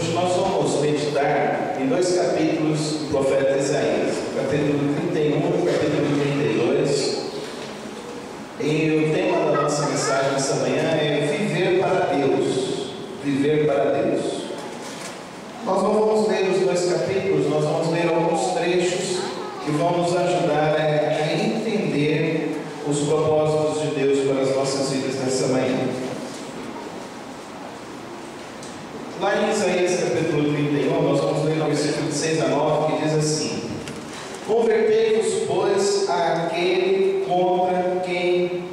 Hoje nós vamos meditar em dois capítulos do profeta Isaías, o capítulo 31 e o capítulo 32. E o tema da nossa mensagem essa manhã é viver para Deus. Viver para Deus. Nós não vamos ler os dois capítulos, nós vamos ler alguns trechos que vão nos ajudar a entender os propósitos de Deus para as nossas vidas nessa manhã. Lá em Isaías capítulo 31, nós vamos ler no versículo de 6 a 9, que diz assim: Convertei-vos, pois, àquele contra quem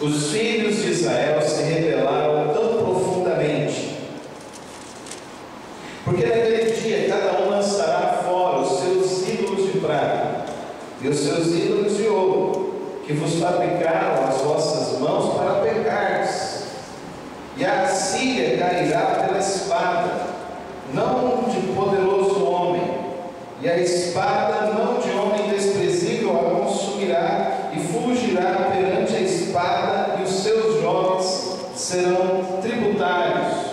os filhos de Israel se rebelaram tão profundamente. Porque naquele dia cada um lançará fora os seus ídolos de prata e os seus ídolos de ouro, que vos fabricaram as vossas mãos para pecardes. E a Assíria cairá pela espada, não de poderoso homem, e a espada não de homem desprezível a consumirá, e fugirá perante a espada, e os seus jovens serão tributários,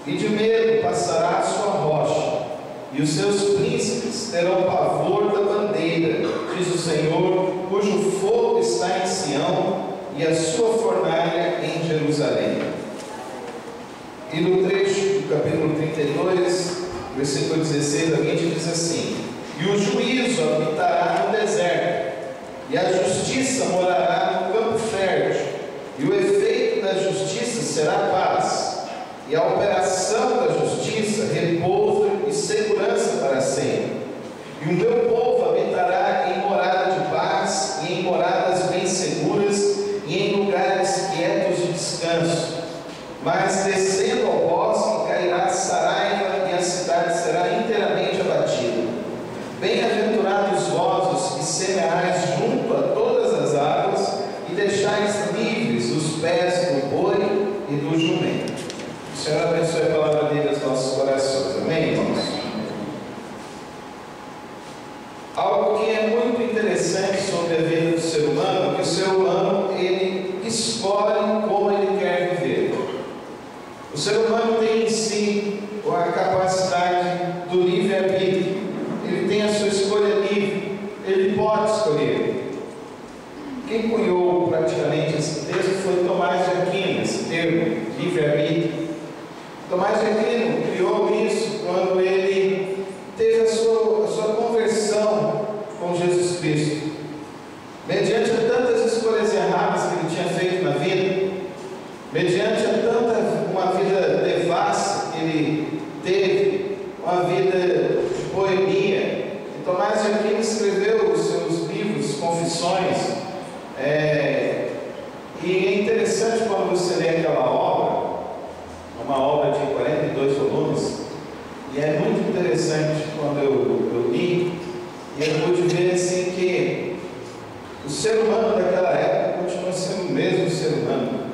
e de medo passará a sua rocha, e os seus príncipes terão pavor da bandeira, diz o Senhor, cujo fogo está em Sião, e a sua fornalha em Jerusalém. E no trecho do capítulo 32, versículo 16 a 20, diz assim: E o juízo habitará no deserto, e a justiça morará no campo fértil, e o efeito da justiça será paz, e a operação da justiça repouso e segurança para sempre. E o meu povo habitará em morada de paz, e em moradas bem seguras, e em lugares quietos de descanso. Mas descendo ao bosque cairá Saraiva, e a cidade será inteiramente abatida. Bem-aventurados vós os que semeais junto a todas as águas, e deixais livres os pés do boi e do jumento. O Senhor abençoe a palavra dele aos nossos corações. Amém, irmãos? Algo que é muito interessante sobre a vida do ser humano, que o ser humano ele escolhe como ele quer viver. O ser humano tem em si a capacidade do livre-arbítrio. Ele tem a sua escolha livre. Ele pode escolher. Quem cunhou praticamente esse texto foi Tomás de Aquino, esse termo, livre-arbítrio. Tomás de Aquino criou isso quando ele teve a sua conversão com Jesus Cristo. Mediante a tantas escolhas erradas que ele tinha feito na vida, mediante a uma vida devassa que ele teve, uma vida de boemia. E Tomás de Aquino escreveu os seus livros, Confissões, e é interessante quando você lê aquela obra, uma obra de 42 volumes, e é muito interessante quando eu li, e eu pude ver assim que o ser humano daquela época continua sendo o mesmo ser humano.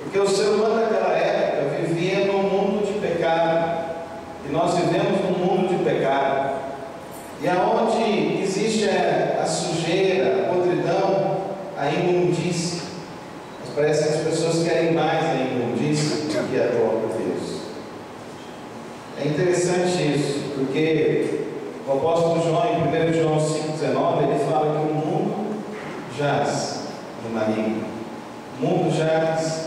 Porque o ser humano daquela época vivia num mundo de pecado, e nós vivemos num mundo de pecado, e aonde existe a sujeira, a podridão, a imundícia. Mas parece que as pessoas querem mais a imundícia do que a glória de Deus. É interessante isso, porque o apóstolo João, em 1 João 5,19, ele fala que o mundo jaz no maligno, o mundo jaz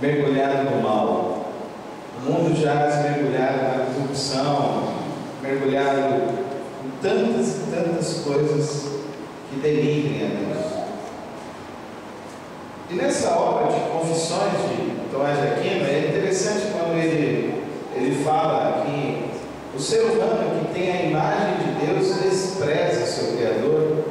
mergulhado no mal, o mundo jaz mergulhado na corrupção, mergulhado em tantas e tantas coisas que denigrem a Deus. E nessa obra de Confissões de Tomás de Aquino, é interessante quando ele fala que o ser humano que tem a imagem de Deus despreza o seu Criador,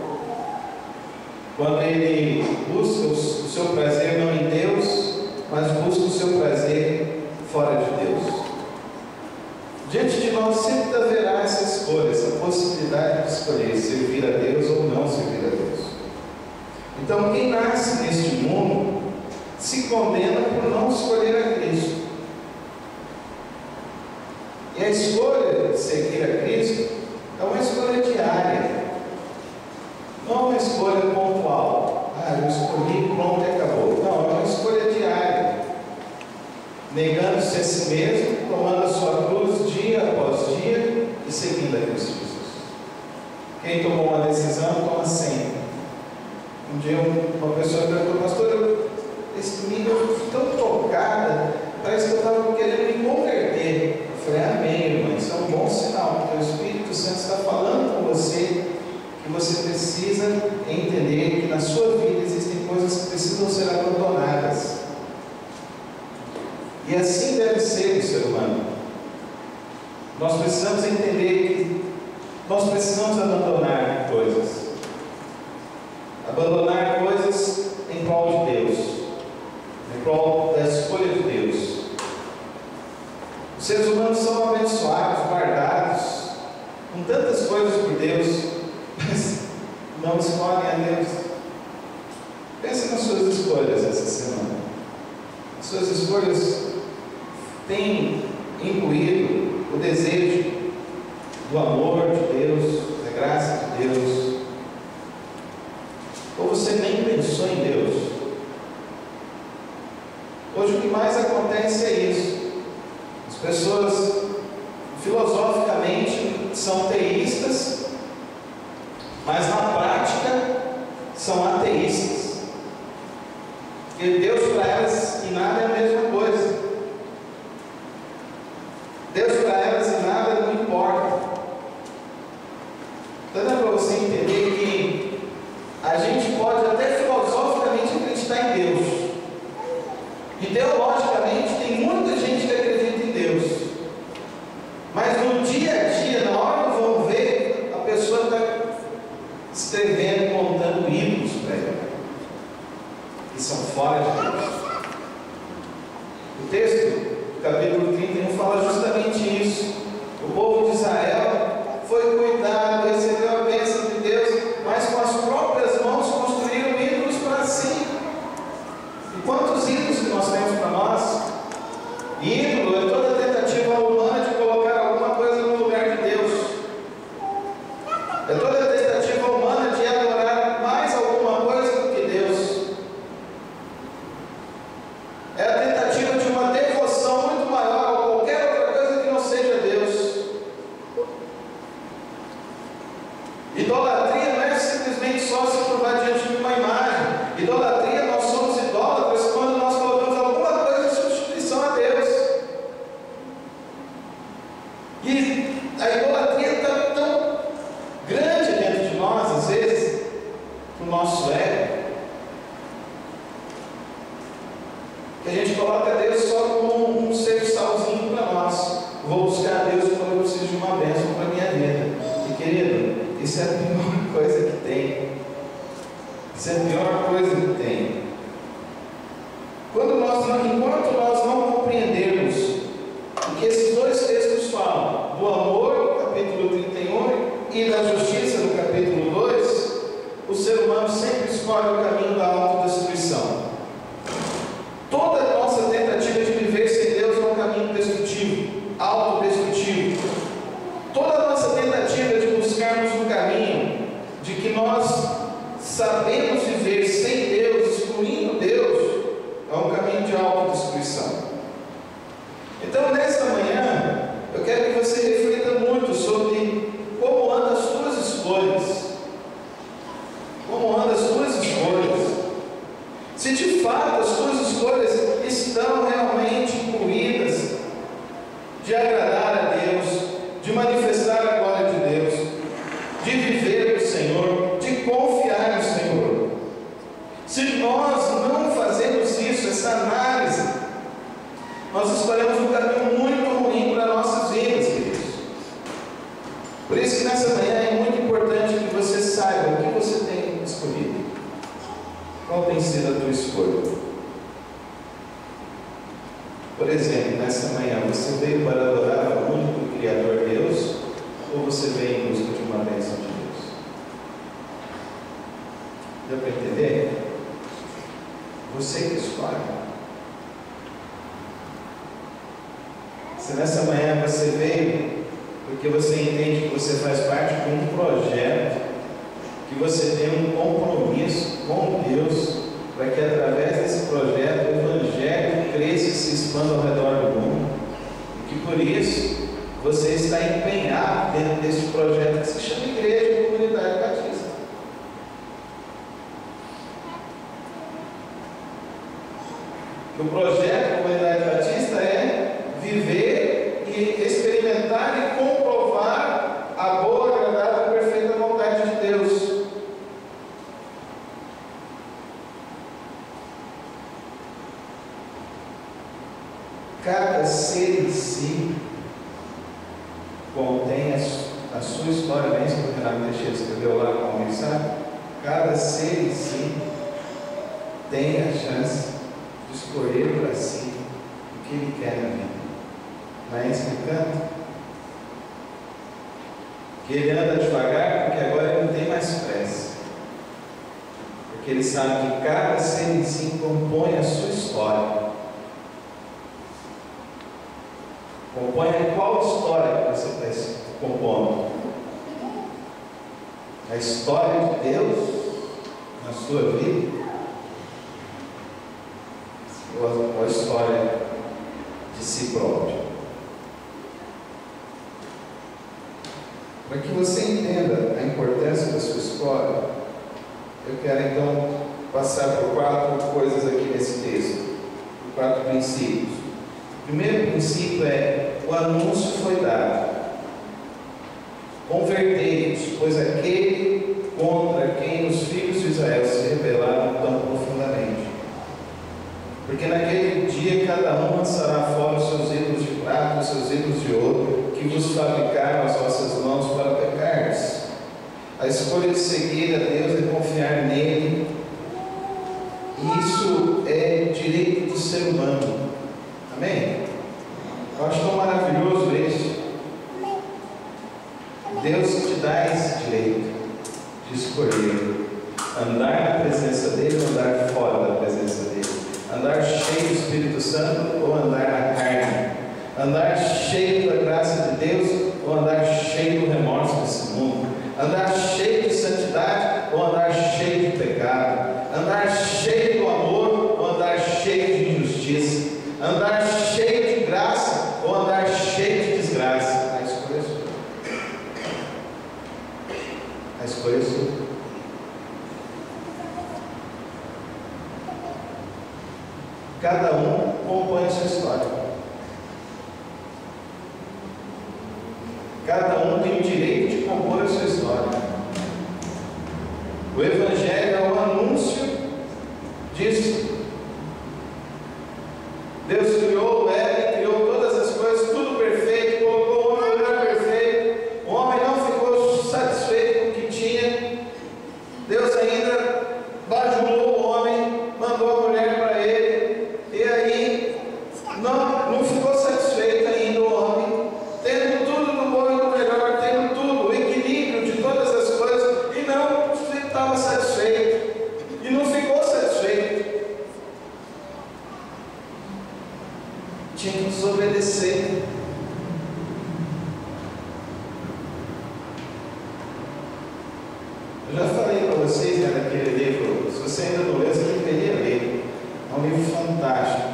quando ele busca o seu prazer não em Deus, mas busca o seu prazer fora de Deus. Diante de nós sempre haverá essa escolha, essa possibilidade de escolher servir a Deus ou não servir a Deus. Então quem nasce neste mundo se condena por não escolher a Cristo. E a escolha de seguir a Cristo é uma escolha diária, não é uma escolha pontual. Eu escolhi, pronto e acabou. Não, é uma escolha diária. Negando-se a si mesmo, tomando a sua cruz e seguindo a Cristo Jesus. Quem tomou uma decisão, toma sempre. Um dia uma pessoa perguntou: pastor, esse domingo eu fui tão tocada, parece que eu estava querendo me converter. Eu falei: amém, irmão, isso é um bom sinal, porque o Espírito Santo está falando com você que você precisa entender que na sua vida existem coisas que precisam ser abandonadas. E assim deve ser o ser humano. Nós precisamos entender que nós precisamos abandonar coisas. Abandonar coisas em prol de Deus, em prol da escolha de Deus. Os seres humanos são abençoados, guardados, com tantas coisas por Deus, mas não escolhem a Deus. Pense nas suas escolhas essa semana. As suas escolhas têm incluído o desejo do amor de Deus, da graça de Deus, ou você nem pensou em Deus? Hoje o que mais acontece é isso. As pessoas filosoficamente são teístas, mas na prática são ateístas. Porque Deus para elas e nada é a mesma coisa. Deus para elas e nada não importa. Então dá para você entender que a gente pode até filosoficamente acreditar em Deus. Ideologicamente tem muita gente que acredita em Deus. Mas no dia a dia, na hora que vão ver, a pessoa está escrevendo, montando ídolos para ela, que são fora de Deus. O texto do capítulo 31 fala justamente isso. O povo de Israel foi cuidado, recebeu a bênção de Deus, mas com as próprias mãos construíram ídolos para si. E quantos ídolos que nós temos para nós? Ídolo é toda tentativa humana de colocar alguma coisa no lugar de Deus. É toda tentativa humana de adorar mais alguma coisa do que Deus. É a tentativa de uma devoção muito maior a qualquer outra coisa que não seja Deus. Idolatria não é simplesmente só se curvar diante de uma imagem. Idolatria, nós somos idólatras quando nós colocamos alguma coisa em substituição a Deus. E a idolatria está tão grande dentro de nós, às vezes, que o nosso ego, que a gente coloca Deus só como um ser salzinho para nós. Vou buscar Deus quando eu preciso de uma bênção para a minha vida. E querido, isso é a pior coisa que tem. Isso é a pior coisa que tem. Enquanto nós não compreendermos o que esses dois textos falam, do amor, capítulo 31, e da justiça, no capítulo 2, o ser humano sempre escolhe o caminho da autodestruição. Toda a nossa tentativa de viver sem Deus é um caminho destrutivo, autodestrutivo. Toda a nossa tentativa de buscarmos um caminho de que nós sabemos viver sem Deus, excluindo Deus, é um caminho de autodestruição. Então, nesta manhã, eu quero que você reflita muito sobre como andam as suas escolhas. Como andam as suas escolhas. Se de fato as suas escolhas estão realmente incluídas de agradar a Deus, de manifestar a glória de Deus, de viver no Senhor, de confiar no Senhor. Se nós não fazemos isso, essa análise, nós escolhemos um caminho muito ruim para nossas vidas, queridos. Por isso que nessa manhã é muito importante que você saiba o que você tem escolhido. Qual tem sido a tua escolha? Por exemplo, nessa manhã, você veio para adorar ao único Criador Deus, ou você veio em busca de uma bênção de Deus? Deu para entender? Você que escolhe. Se nessa manhã você veio porque você entende que você faz parte de um projeto, que você tem um compromisso com Deus, para que através desse projeto o Evangelho cresça e se expanda ao redor do mundo, e que por isso você está empenhado dentro desse projeto que se chama Igreja e Comunidade Batista. O projeto da Comunidade Batista é viver e experimentar e comprovar a boa, agradável e perfeita vontade de Deus. Cada ser em si contém a sua história, bem isso que o Renato Teixeira escreveu lá com a mensagem. Cada ser em si tem a chance de escolher para si o que ele quer na vida. Não é isso que canta? Que ele anda devagar porque agora ele não tem mais pressa. Porque ele sabe que cada ser em si compõe a sua história. Compõe qual história que você está compondo? A história de Deus na sua vida? Ou a história de si próprio? Para que você entenda a importância da sua história, eu quero então passar por 4 coisas aqui nesse texto, por 4 princípios. O primeiro princípio é: o anúncio foi dado. Convertei-vos, pois aquele contra quem os filhos de Israel se rebelaram tão profundamente. Porque naquele dia cada um lançará fora os seus ídolos de prata, os seus ídolos de ouro, que vos fabricaram as vossas mãos para pecardes. A escolha de seguir a Deus é confiar nele. Isso é direito do ser humano. Amém? Eu acho tão maravilhoso isso. Deus te dá esse direito de escolher andar na presença dele ou andar fora da presença dele, andar cheio do Espírito Santo ou andar na carne, andar cheio da graça de Deus ou andar cheio do remorso desse mundo, andar cheio de santidade ou andar cheio de pecado, andar cheio do amor ou andar cheio de injustiça, andar cheio de graça ou andar cheio de desgraça. A escolha é sua. A escolha é sua. Cada um compõe a sua história. Cada um tem o direito de compor a sua história. O Evangelho é o anúncio disso. Deus criou o Éden, criou todas as coisas, tudo perfeito, colocou o homem no lugar perfeito. O homem não ficou satisfeito com o que tinha. Deus ainda bajulou o homem, mandou a mulher para ele, e aí não ficou satisfeito ainda o homem, tendo tudo do bom e do melhor, tendo tudo, o equilíbrio de todas as coisas, e não estava satisfeito, e não ficou satisfeito. Tinha que desobedecer. Eu já falei para vocês, né, daquele livro, se você ainda não leu, você deveria ler. É um livro fantástico.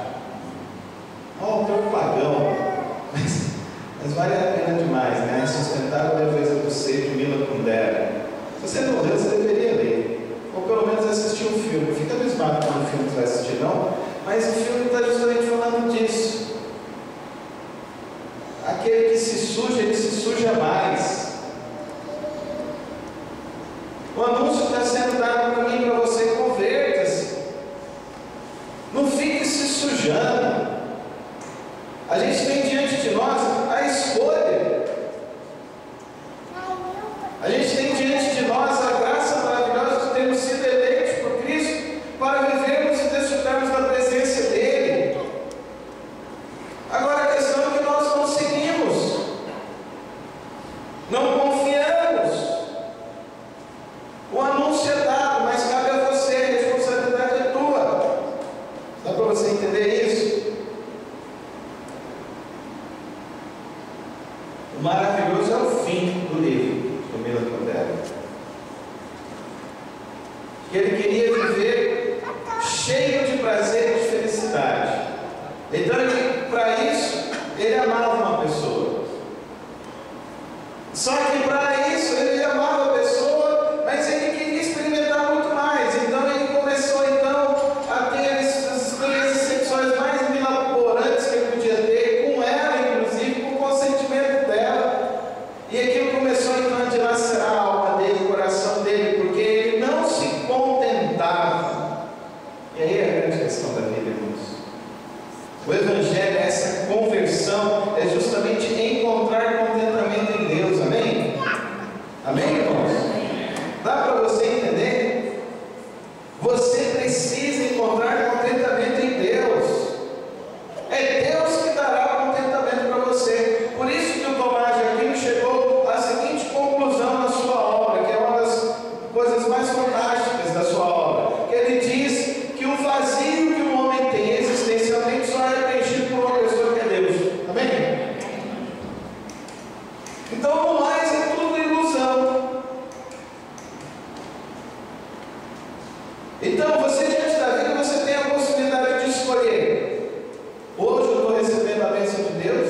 É um autor pagão, mas vale a pena demais, né? Sustentável Defesa do Ser, de Milan Kundera. Se você não leu, você deveria ler. Ou pelo menos assistir um filme. Fica abismado quando o filme você vai assistir, não? Mas o filme está justamente falando disso. Aquele que se suja, ele se suja mais. O anúncio está sendo dado para mim e para você: converta-se. Não fique se sujando. A gente tem diante de nós a escolha. A gente tem diante de nós a graça maravilhosa de termos sido eleitos por Cristo para vivermos e desfrutarmos da presença dEle. Agora a questão é que nós não seguimos, não confiamos. O anúncio é dado, mas cabe a você, a responsabilidade é tua. Dá para você entender isso? O maravilhoso é o fim do livro do Milan Kundera. Que ele queria viver cheio de prazer e de felicidade. Então, para isso, ele amava uma pessoa. Então, no mais, é tudo ilusão. Então, você diante da vida, você tem a possibilidade de escolher. Hoje eu estou recebendo a bênção de Deus,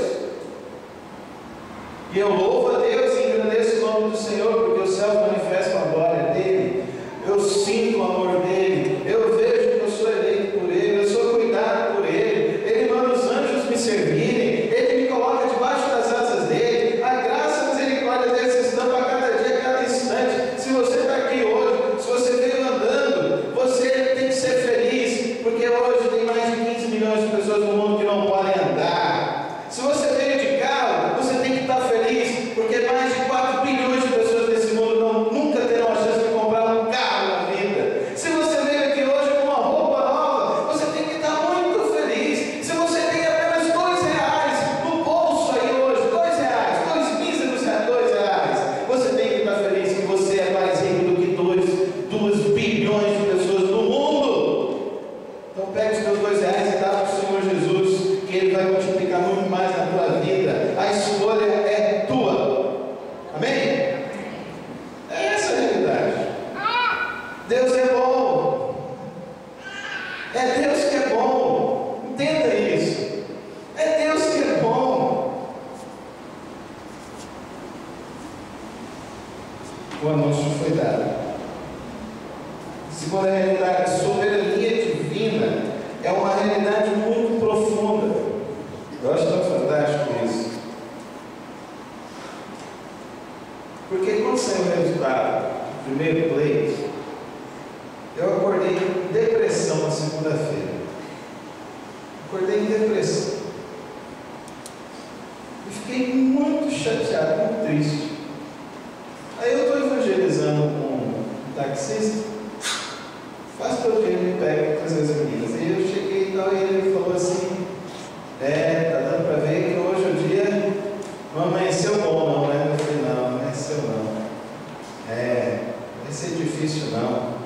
e eu louvo a Deus e engrandeço o nome do Senhor, porque os céus manifestam a glória dEle. Eu sinto o amor dEle, eu vejo que eu sou eleito por Ele, eu sou cuidado por Ele, Ele manda os anjos me servirem, Ele me coloca debaixo das asas dEle, a graça e a misericórdia dEle se estampa a cada dia, a cada instante. Se você está aqui hoje, se você veio andando, você tem que ser feliz, porque hoje tem mais de 15 milhões de pessoas no mundo que não podem andar. Se você veio de carro, você tem que estar feliz, porque mais de 4 bilhões de pessoas nesse mundo nunca terão a chance de comprar um carro na vida. Se você veio aqui hoje com uma roupa nova, você tem que estar muito feliz. Se você tem apenas R$2 no bolso aí hoje, R$2, 2 míseros R$2, você tem que estar feliz que você é mais rico do que 2 bilhões de pessoas no mundo. Então pegue os teus R$2 e dá para o Senhor Jesus, que Ele vai multiplicar muito mais na tua vida. A escolha é tua. Amém? Essa é a realidade. Deus é bom. É Deus que é bom. Entenda isso. É Deus que é bom. O anúncio foi dado. Segunda realidade, a soberania divina é uma realidade muito profunda. Eu acho tão fantástico isso. Porque quando saiu o resultado do primeiro pleito, eu acordei em depressão na segunda-feira. Acordei em depressão. E fiquei muito chateado, muito triste. Aí eu estou evangelizando com um taxista. Faz todo dia ele me pega e traz as meninas. E eu cheguei e tal, e ele falou assim: tá dando para ver que hoje o dia não amanheceu bom, não, né? Eu falei: não, não amanheceu não. Vai ser difícil não.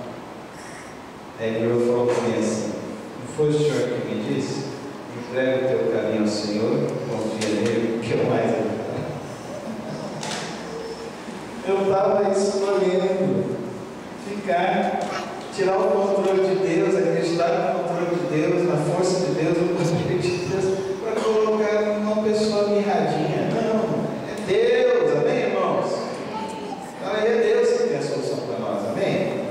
Aí ele falou para mim assim: não foi o senhor que me disse? Entrega o teu caminho ao Senhor, confia nele, que é o mais importante. Eu estava escolhendo tirar o controle de Deus, acreditar no controle de Deus, na força de Deus, no poder de Deus, para colocar uma pessoa mirradinha. Não, é Deus, amém, irmãos? Aí é Deus que tem a solução para nós, amém?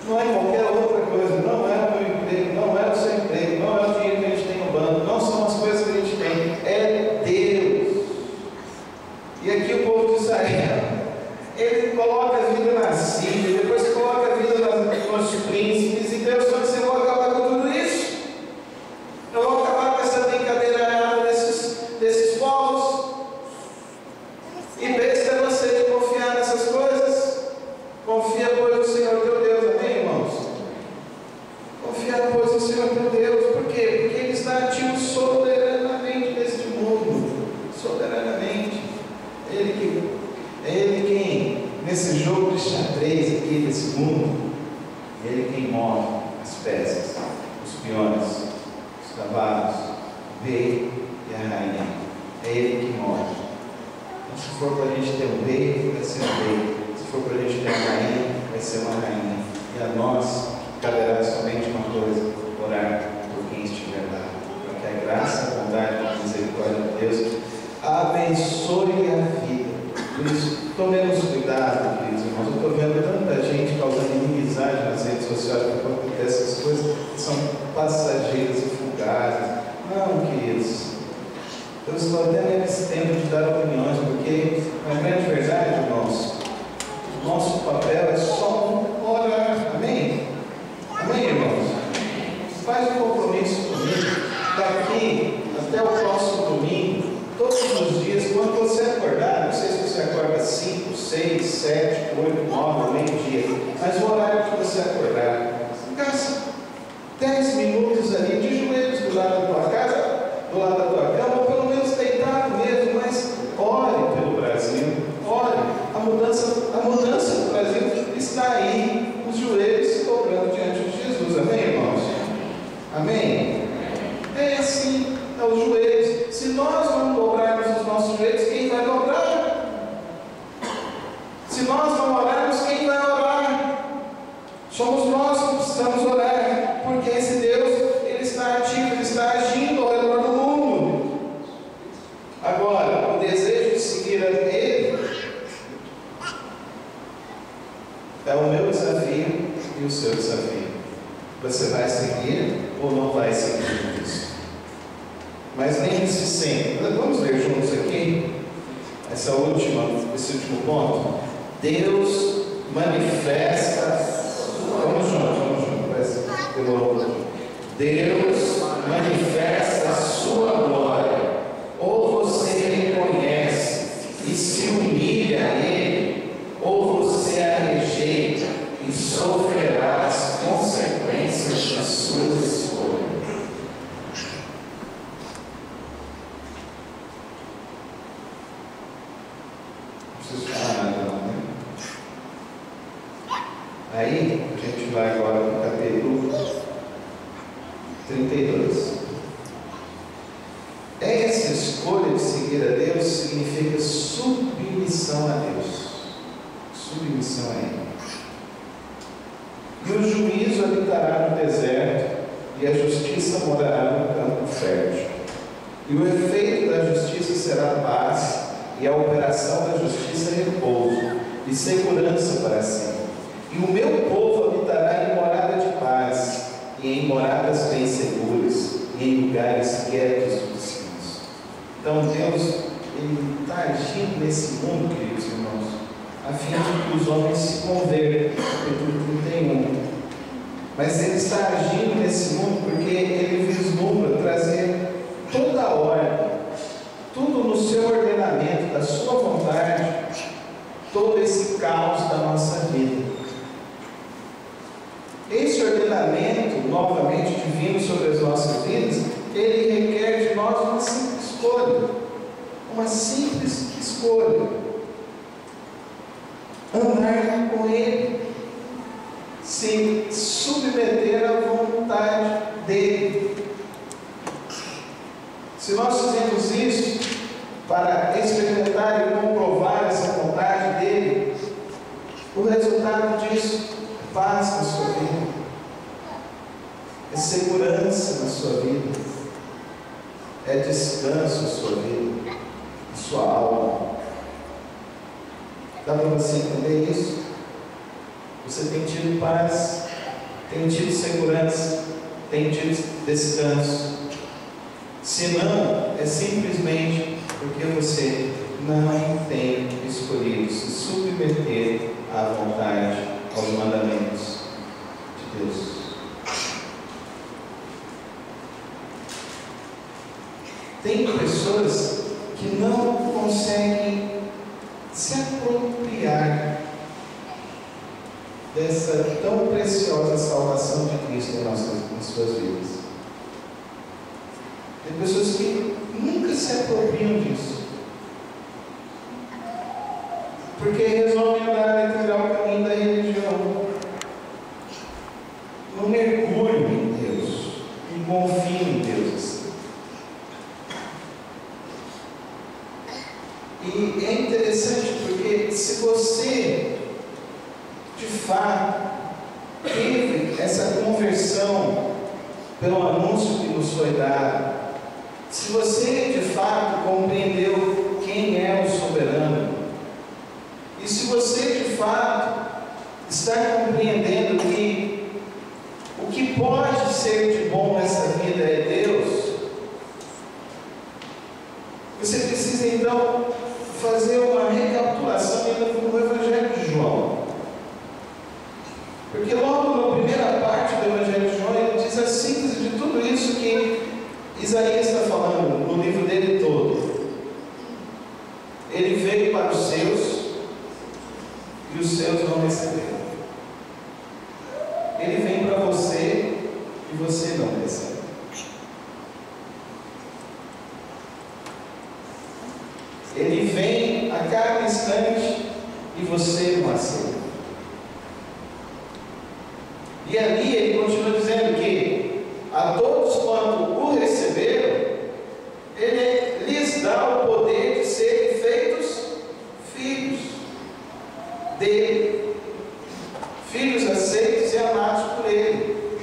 Não é qualquer outra coisa, não é o meu emprego, não é o seu emprego, não é o dinheiro que a gente tem no banco, não são as coisas que a gente tem, é Deus. E aqui o povo de Israel, ele coloca a vida na Síria, depois coloca a vida nos príncipes, e Deus só disse: eu vou acabar com tudo isso. Eu vou acabar com essa brincadeira errada desses povos. E besta é você de confiar nessas coisas. Confia, pois, no Senhor teu Deus, amém, irmãos? Confia, pois, no Senhor teu Deus. Por quê? Porque Ele está ativo soberanamente neste mundo. Soberanamente. É Ele quem, nesse jogo de xadrez aqui desse mundo, é Ele quem move as peças, os peões, os cavalos, o rei e a rainha. É Ele que move. Então, se for para a gente ter um rei, vai ser um rei. Se for para a gente ter uma rainha, vai ser uma rainha. E a nós caberá somente uma coisa: orar por quem estiver lá, para que a graça, a bondade e a misericórdia de Deus abençoe a vida. Por isso, tomemos cuidado, queridos irmãos. Eu estou vendo tanta gente causando inimizade nas redes sociais por conta dessas coisas que são passageiras e fugazes. Não, queridos. Eu estou até nesse tempo de dar opiniões, porque, na grande verdade, irmãos, o nosso papel é só orar. Amém? Amém, irmãos? Faz um compromisso comigo. Daqui até o próximo domingo, todos os dias, quando você acordar, não sei se você acorda 5, 6, 7, 8, 9, meio-dia, mas o horário que você acordar, gasta 10 minutos ali de joelhos do lado da tua casa, do lado da tua cama, ou pelo menos deitado mesmo, mas desejo de seguir a Ele é o meu desafio e o seu desafio. Você vai seguir ou não vai seguir isso? Mas lembre-se sempre, vamos ler juntos aqui esse último ponto. Deus manifesta, vamos juntos, parece que demorou um pouquinho. Deus manifesta a sua glória, ou você reconhece e se humilha a Ele, ou você a rejeita e sofrerá as consequências da sua escolha. Aí, a gente vai agora para o capítulo 32. Essa escolha de seguir a Deus significa submissão a Deus. Submissão a Ele. E o juízo habitará no deserto, e a justiça morará no campo fértil. E o efeito da justiça será paz, e a operação da justiça repouso, e segurança para si. E o meu povo habitará em morada de paz, e em moradas bem seguras, e em lugares quietos e descanso. Então Deus, Ele está agindo nesse mundo, queridos irmãos, a fim de que os homens se convertam, capítulo 31. Mas Ele está agindo nesse mundo porque Ele vislumbra trazer toda a ordem, tudo no seu ordenamento, da sua vontade, todo esse caos da nossa vida. Esse ordenamento, novamente divino sobre as nossas vidas, ele requer de nós uma simples escolha. Uma simples escolha. Andar com Ele. Se submeter à vontade dEle. Se nós fizermos isso para experimentar e comprovar essa vontade dEle, o resultado disso é paz na sua vida, é segurança na sua vida, é descanso na sua vida, na sua alma. Dá para você entender isso? Você tem tido paz, tem tido segurança, tem tido descanso. Se não, é simplesmente porque você não tem escolhido se submeter à vontade, aos mandamentos de Deus. Tem pessoas que não conseguem se apropriar dessa tão preciosa salvação de Cristo em suas vidas. Tem pessoas que nunca se apropriam disso, porque resolvem andar e trilhar o caminho da religião. Não mergulham em Deus, não confiam em Deus. E é interessante porque se você de fato teve essa conversão pelo anúncio que nos foi dado, se você de fato compreendeu quem é o soberano, e se você de fato está compreendendo que o que pode ser de bom nessa vida é Deus, você precisa então fazer uma recapitulação ainda no Evangelho de João. Porque logo na primeira parte do Evangelho de João, ele diz a síntese de tudo isso que Isaías está falando no livro dele todo. Ele veio para os seus, e os seus não receberam. Ele vem para você, e você não recebe. Ele vem a cada instante, e você não aceita. E ali ele continua dizendo que a todos quanto o receberam, ele lhes dá o poder de serem feitos filhos dele, filhos aceitos e amados por ele.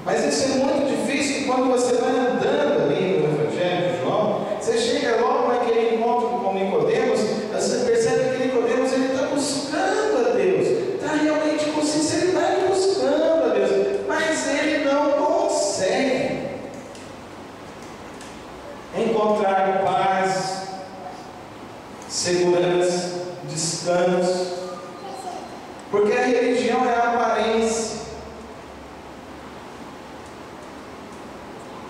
Mas isso é muito difícil quando você vai andando ali no Evangelho de João, você chega logo naquele encontro segurança, descanso. Porque a religião é a aparência.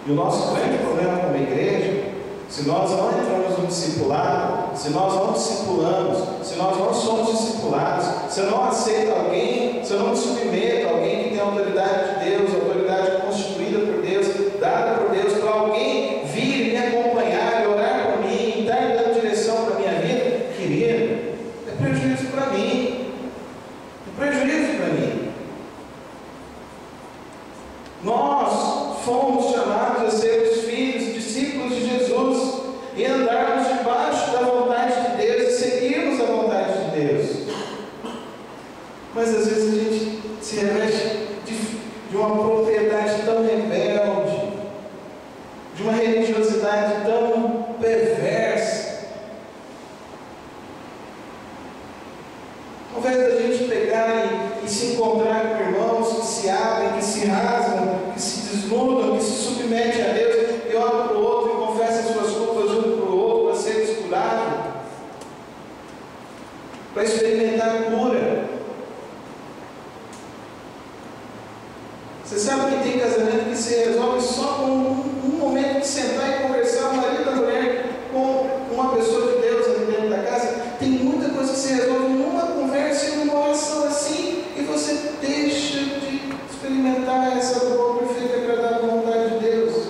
E o nosso grande problema como igreja, se nós não entramos no discipulado, se nós não discipulamos, se nós não somos discipulados, se eu não aceito alguém, se eu não me submeto a alguém que tem a autoridade de Deus, a autoridade constituída por Deus, dada por Deus, para alguém vir me acompanhar e orar por mim, e estar dando direção para a minha vida, querido, é prejuízo para mim. É prejuízo para mim. Nós fomos chamados a ser os filhos, discípulos de Jesus, e andarmos debaixo da vontade de Deus e seguirmos a vontade de Deus. Mas às vezes a gente se reveste de uma propriedade tão rebelde, de uma religiosidade tão perversa. Ao invés da gente pegar e se encontrar com irmãos que se abrem, que se rasgam, que se desnudam, que se submetem a Deus, e olham para o outro e confessam suas culpas um para o outro, para ser curado, para experimentar cura. Você sabe que tem casamento que se resolve só com um momento de sentar e conversar, o marido e a mulher, com uma pessoa de Deus ali dentro da casa. Tem muita coisa que se resolve numa conversa e numa oração assim, e você deixa de experimentar essa boa, perfeita e agradável vontade de Deus.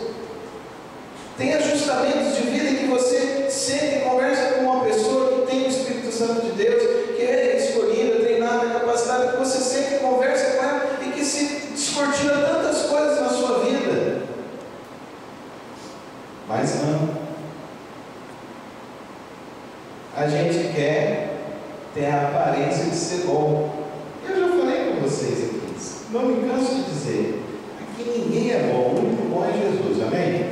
Tem ajustamentos de vida em que você senta e conversa com uma pessoa que tem o Espírito Santo de Deus, que é escolhida, treinada, capacitada, que você senta e conversa com ela e que se descortina tantas coisas na sua vida. Mas não. A gente quer ter a aparência de ser bom. Eu já falei com vocês aqui, não me canso de dizer, aqui ninguém é bom, o único bom é Jesus, amém?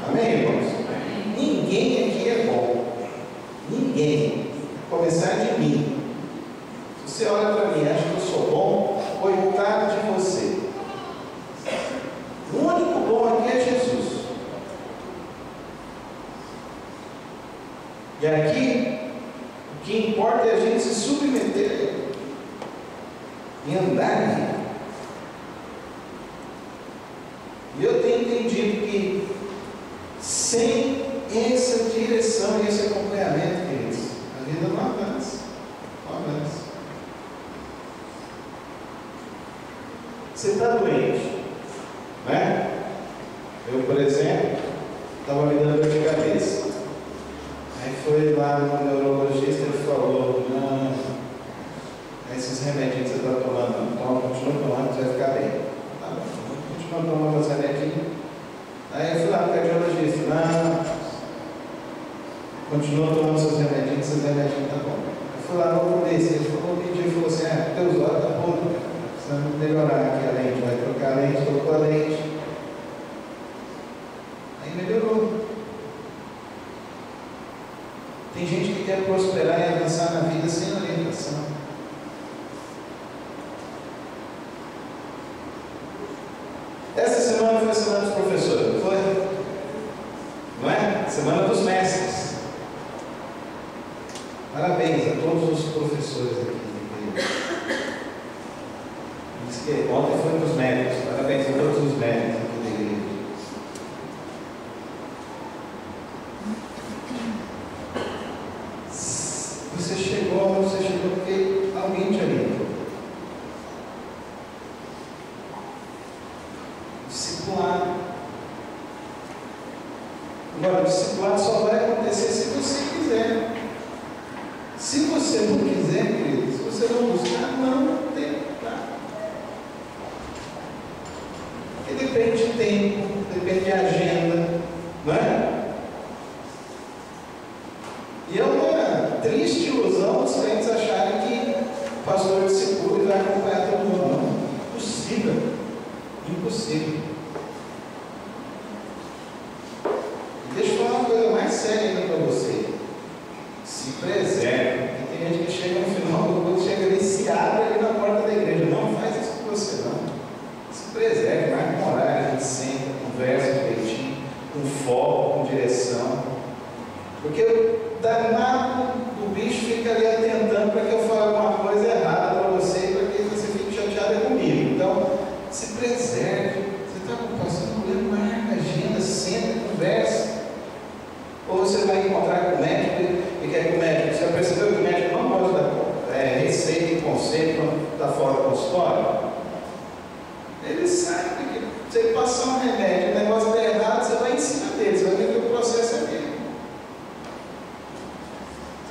Amém, irmãos? Ninguém aqui é bom. Ninguém. A começar de mim. Se você olha para mim e acha que eu sou bom, coitado de você. O único bom aqui é Jesus. E aqui, o que importa é a gente se submeter a Ele e andar nele. E eu tenho entendido que sem essa direção e esse acompanhamento, queridos, a vida não avança. Não avança. Você está doente, né? Eu, por exemplo, estava me dando dor de cabeça. Aí foi lá no neurologista e ele falou: não, esses remédios que você está tomando, então continua tomando, você vai ficar bem. Tá bom, continua tomando os remédios. Aí eu fui lá no cardiologista: não, continua tomando seus remédios, tá bom. Eu fui lá no oculista, ele falou: ele falou assim: teus olhos tá podre, precisa melhorar aqui a lente, vai trocar a lente, trocou a lente. Aí melhorou. Tem gente que quer prosperar e avançar na vida sem orientação. Essa semana foi a semana dos professores, não foi? Não é? Semana dos mestres. Parabéns a todos os professores aqui. Diz que ontem foi dos médicos. Parabéns a todos os médicos aqui da igreja. Você chegou porque alguém te orientou. Discipulado. Agora, o discipulado só vai acontecer se você quiser. Se você não quiser, querido, se você não buscar, não tem. Tá? Porque depende de tempo, depende de agenda, não é? E é uma triste ilusão os crentes acharem que o pastor discipula e vai acompanhar todo mundo. Não, impossível. Impossível. E deixa eu falar uma coisa mais séria ainda para você. Se preserve. Porque tem gente que chega no final do culto, chega ali e se abre ali na porta da igreja. Não faz isso com você, não. Se preserve, marca um horário, a gente senta, conversa direitinho, com foco, com direção. Porque o danado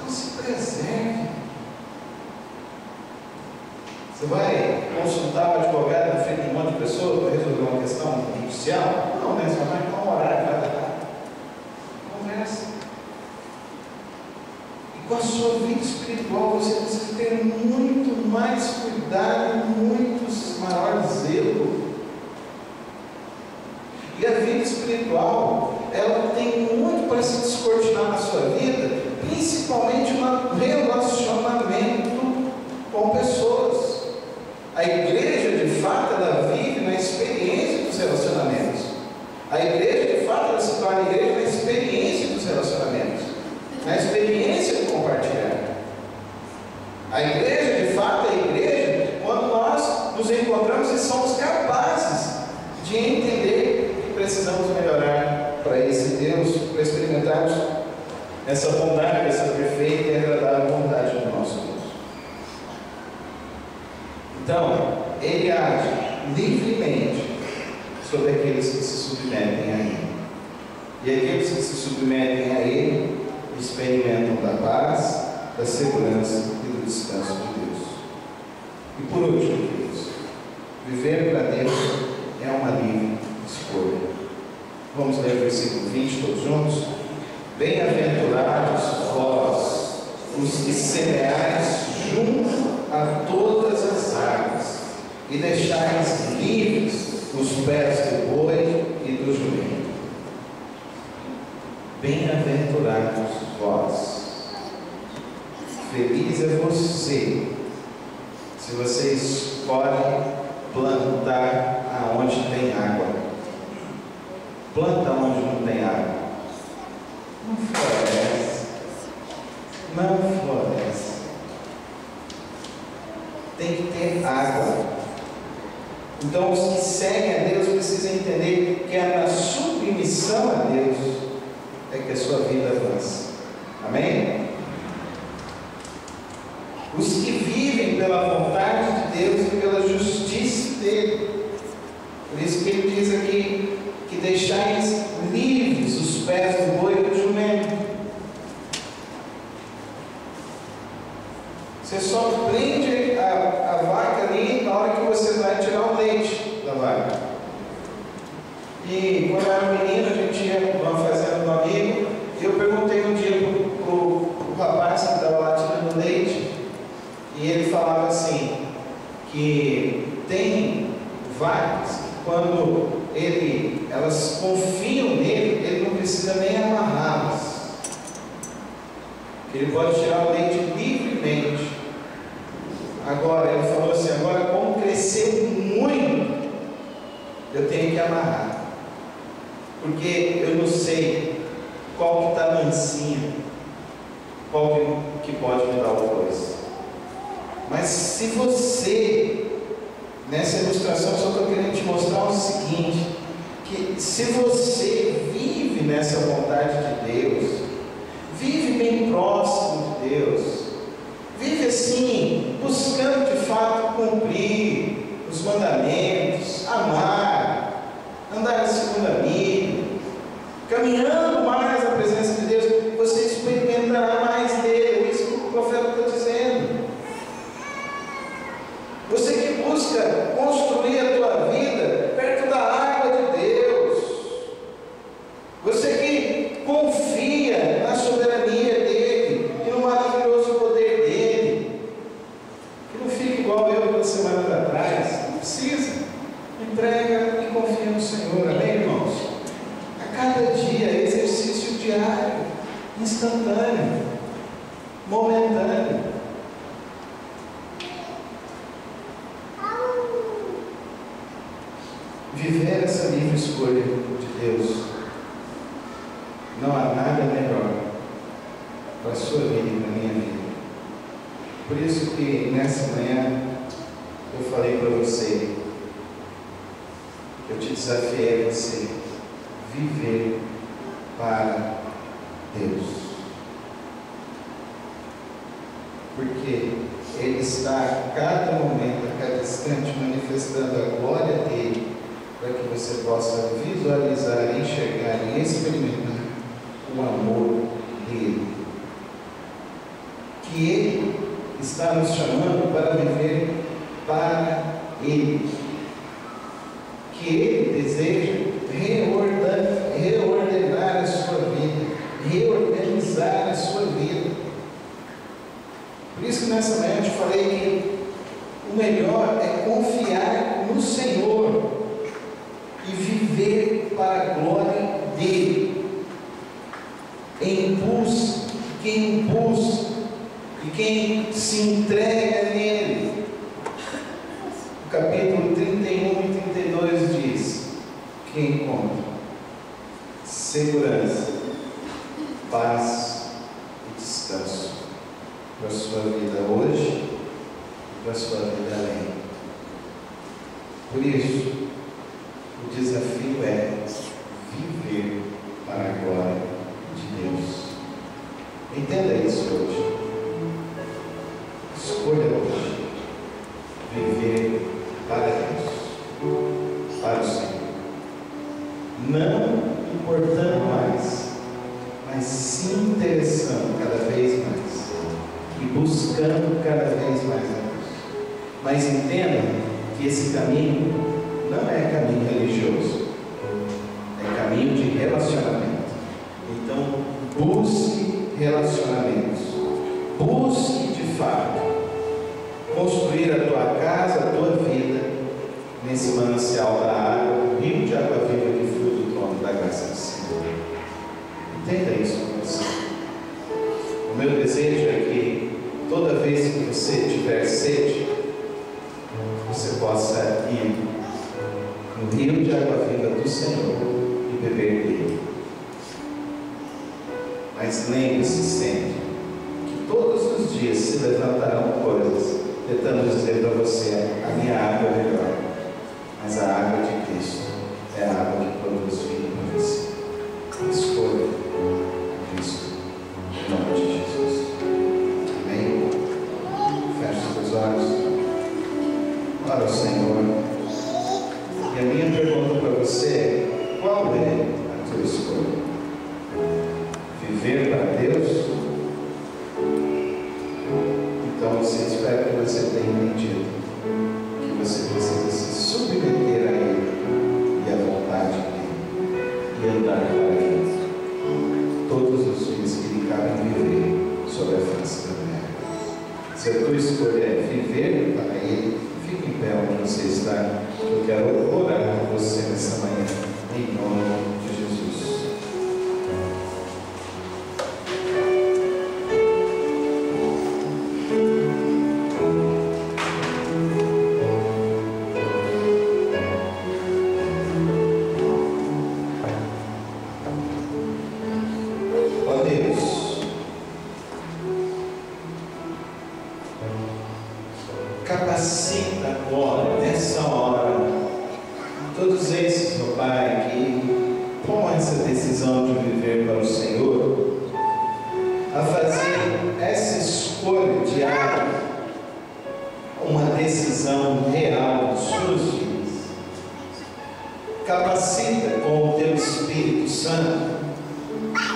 Então se preserve. Você vai consultar um advogado na frente de um monte de pessoas para resolver uma questão judicial? Não, né? Você vai marcar um horário, vai dar. Conversa. E com a sua vida espiritual você precisa ter muito mais cuidado, muito maior zelo. E a vida espiritual, ela tem muito para se descortinar na sua vida, principalmente no relacionamento com pessoas. A igreja, de fato, ela vive na experiência dos relacionamentos. A igreja, de fato, ela se torna igreja na experiência dos relacionamentos, na experiência do compartilhar. A igreja, de fato, é a igreja quando nós nos encontramos e somos capazes de entender que precisamos melhorar para esse Deus, para experimentarmos essa bondade, essa perfeita e agradável vontade do nosso Deus. Então, Ele age livremente sobre aqueles que se submetem a Ele. E aqueles que se submetem a Ele experimentam da paz, da segurança e do descanso de Deus. E por último, queridos, viver para Deus é uma livre escolha. Vamos ler o versículo 20 todos juntos? Bem-aventurados vós, os que semeais junto a todas as águas, e deixais livres os pés do boi e do jumento. Bem-aventurados vós. Feliz é você, se você escolhe plantar aonde tem água. Planta onde não tem água. Não floresce. Não floresce. Tem que ter água. Então os que seguem a Deus precisam entender que é na submissão a Deus é que a sua vida avança. Amém? Os que vivem pela vontade de Deus e pela justiça dele. Por isso que ele diz aqui que deixais livres os pés do boi e do jumento. Você só prende a vaca ali na hora que você vai tirar o leite da vaca. E quando eu era menino, a gente ia numa fazenda do amigo, e eu perguntei um dia pro rapaz que estava lá tirando leite, e ele falava assim, que tem vacas que quando elas confiam nele, ele não precisa nem amarrá-las. Ele pode tirar o leite livremente. Agora, ele falou assim, agora como cresceu muito, eu tenho que amarrar. Porque eu não sei qual que está mansinho, qual que pode me dar o coisa. Mas se você, nessa ilustração, eu só estou querendo te mostrar o seguinte, que se você vive nessa vontade de Deus, vive bem próximo de Deus, vive assim, buscando de fato cumprir os mandamentos, amar, andar a segunda milha, caminhando mais na presença de Deus, você experimentará mais dele. É isso que o profeta está dizendo. Você que busca construir a tua vida perto da água de Deus, você que confia na soberania dele e no maravilhoso poder dele, que não fique igual eu na semana atrás, não precisa, entrega e confia no Senhor, amém, irmãos? A cada dia, exercício diário, instantâneo, momentâneo. Viver essa livre escolha de Deus, não há nada melhor para a sua vida e para a minha vida. Por isso que nessa manhã eu falei para você, eu te desafiei a você viver para Deus, porque Ele está a cada momento, a cada instante manifestando a glória dele, para que você possa visualizar, enxergar e experimentar o amor dele. que Ele está nos chamando para viver para Ele, que Ele deseja reordenar a sua vida, reorganizar a sua vida. Por isso que nessa manhã eu te falei que o melhor é confiar no Senhor e viver para a glória dEle, em busca, quem busca e quem se entrega nele. O capítulo 31 e 32 diz que encontra segurança, paz e descanso para a sua vida hoje e para a sua vida além. Por isso, o desafio é viver para a glória de Deus. Entenda isso hoje. Escolha hoje viver para Deus, para o Senhor, não importando mais, mas se interessando cada vez mais e buscando cada vez mais a Deus. Mas entenda que esse caminho não é caminho religioso, é caminho de relacionamento. Então, busque relacionamentos, busque de fato construir a tua casa, a tua vida nesse manancial da água, o rio de água viva que flui do trono da graça do Senhor. Entenda isso com você. O meu desejo é que toda vez que você tiver sede, você possa ir no rio de água viva do Senhor e beber dele. Mas lembre-se sempre que todos os dias se levantarão coisas tentando dizer para você: a minha água é melhor, mas a água de Cristo é a água que produz vida para você. Escolha Cristo em nome de Jesus. Amém? Feche os teus olhos. Ora ao Senhor. E a minha pergunta para você é: qual é a tua escolha? Viver para Deus? Então, espero que você tenha entendido que você precisa se submeter a Ele e à vontade dEle e andar para Ele todos os dias que lhe cabem viver sobre a face da terra. Se a tua escolha é viver para Ele, fique em pé onde você está. Eu quero orar por você nessa manhã, em nome de Jesus. Capacita agora, nessa hora, todos esses, meu Pai, que tomam essa decisão de viver para o Senhor, a fazer essa escolha diária, uma decisão real de suas vidas. Capacita com o Teu Espírito Santo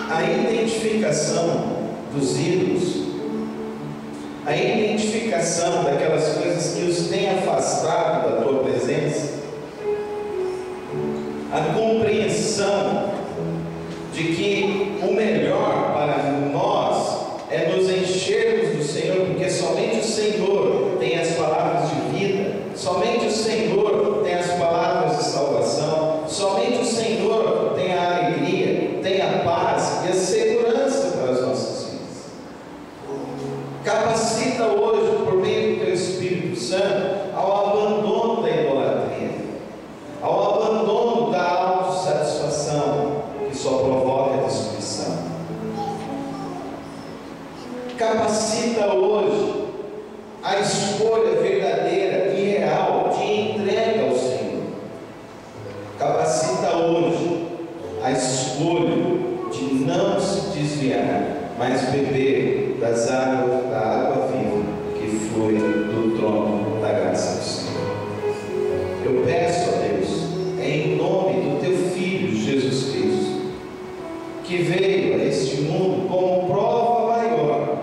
a identificação dos ídolos, a identificação daquelas coisas que os têm afastado da Tua presença, a compreensão de que o melhor para nós é nos enchermos do Senhor, porque somente o Senhor tem as palavras de vida, somente o Senhor tem as palavras de salvação, somente o Senhor tem a alegria, tem a paz e a segurança para as nossas vidas. Capacita hoje, por meio do Teu Espírito Santo, ao abandono da idolatria, ao abandono da autossatisfação que só provoca a destruição. Capacita hoje a escolha verdadeira e real de entrega ao Senhor. Capacita hoje a escolha de não se desviar, mas beber das águas, da água viva que flui do trono da graça do Senhor. Eu peço a Deus, em nome do Teu Filho Jesus Cristo, que veio a este mundo como prova maior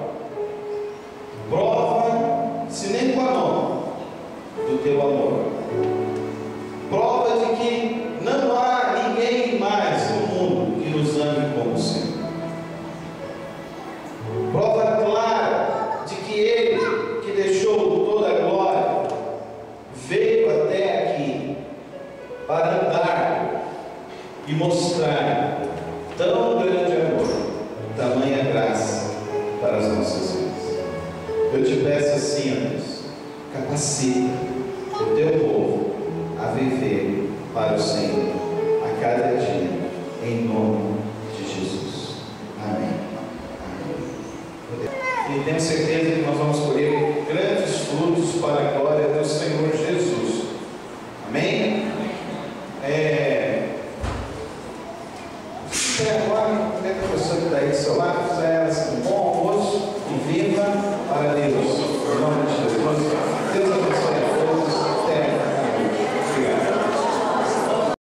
Eu te peço assim, ó Deus, capacita o teu povo a viver para o Senhor a cada dia, em nome de Jesus. Amém. Amém. E tenho certeza que nós vamos colher grandes frutos para a glória do Senhor Jesus. Amém? Até agora, a pessoa que está aí do seu lado, fizer ela assim, bom.